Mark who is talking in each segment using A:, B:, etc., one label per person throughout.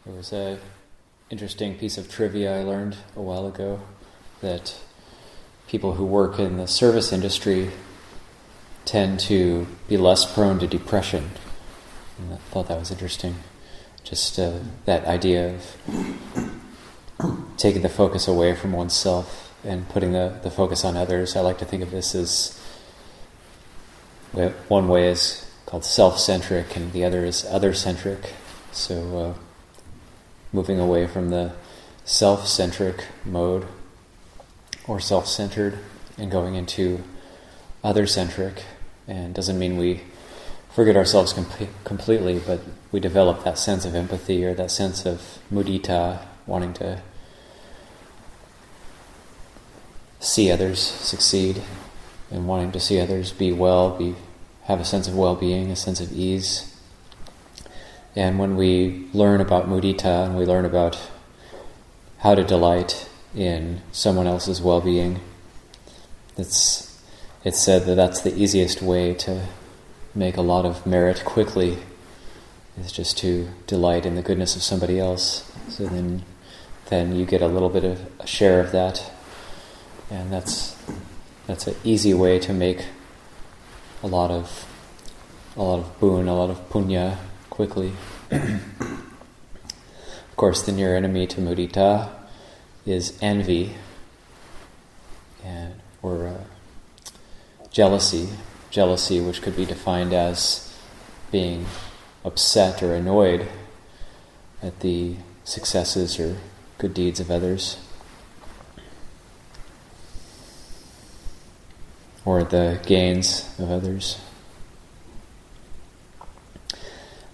A: There was an interesting piece of trivia I learned a while ago that people who work in the service industry tend to be less prone to depression. And I thought that was interesting. Just that idea of taking the focus away from oneself and putting the focus on others. I like to think of this as, one way is called self-centric and the other is other-centric. So moving away from the self-centric mode or self-centered and going into other-centric, and doesn't mean we forget ourselves completely, but we develop that sense of empathy or that sense of mudita, wanting to see others succeed and wanting to see others be well, have a sense of well-being, a sense of ease. And when we learn about mudita and we learn about how to delight in someone else's well-being, it's said that that's the easiest way to make a lot of merit quickly, is just to delight in the goodness of somebody else. So then you get a little bit of a share of that, and that's an easy way to make a lot of boon, a lot of punya quickly. Of course, the near enemy to mudita is envy or jealousy. Jealousy, which could be defined as being upset or annoyed at the successes or good deeds of others, or the gains of others.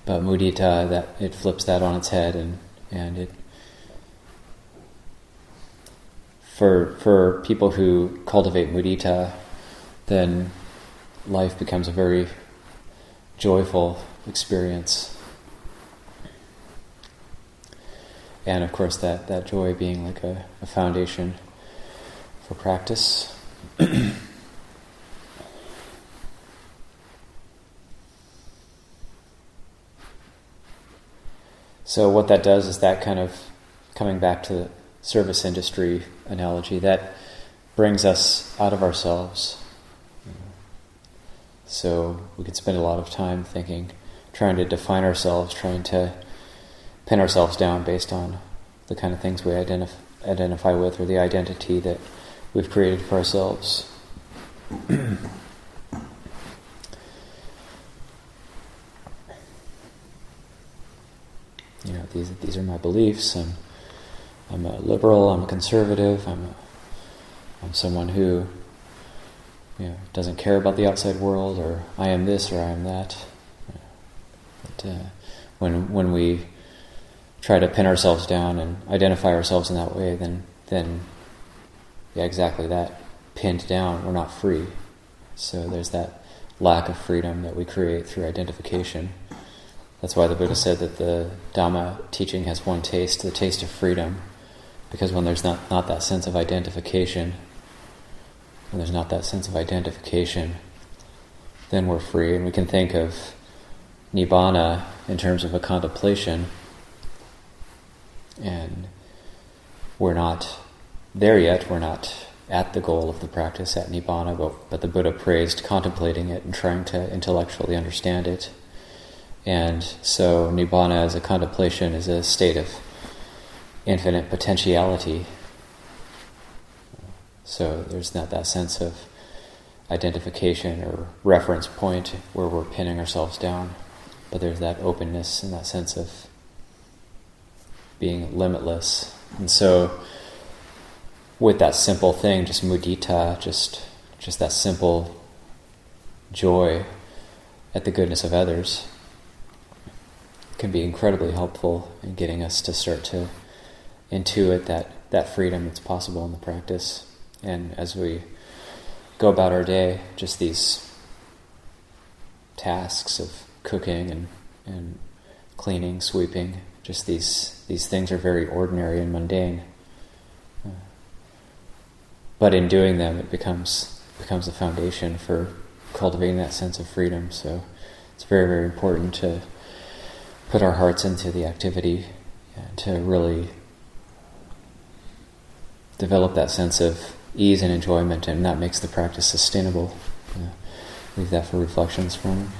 A: But mudita, that it flips that on its head, and it for people who cultivate mudita, then life becomes a very joyful experience. And of course that joy being like a foundation for practice. So what that does is that kind of, coming back to the service industry analogy, that brings us out of ourselves. So we could spend a lot of time trying to define ourselves, trying to pin ourselves down based on the kind of things we identify with, or the identity that we've created for ourselves. These are my beliefs. I'm a liberal. I'm a conservative. I'm someone who doesn't care about the outside world, or I am this or I am that. But when we try to pin ourselves down and identify ourselves in that way, then exactly that, pinned down, we're not free. So there's that lack of freedom that we create through identification. That's why the Buddha said that the Dhamma teaching has one taste, the taste of freedom, because when there's not that sense of identification, then we're free, and we can think of nibbana in terms of a contemplation, and we're not there yet, we're not at the goal of the practice, at nibbana, but the Buddha praised contemplating it and trying to intellectually understand it. And so nibbana as a contemplation is a state of infinite potentiality. So there's not that sense of identification or reference point where we're pinning ourselves down, but there's that openness and that sense of being limitless. And so with that simple thing, just mudita, just that simple joy at the goodness of others, can be incredibly helpful in getting us to start to intuit that freedom that's possible in the practice. And as we go about our day, just these tasks of cooking and cleaning, sweeping, just these things are very ordinary and mundane. But in doing them, it becomes the foundation for cultivating that sense of freedom. So it's very, very important to put our hearts into the activity and to really develop that sense of ease and enjoyment, and that makes the practice sustainable. Leave that for reflections from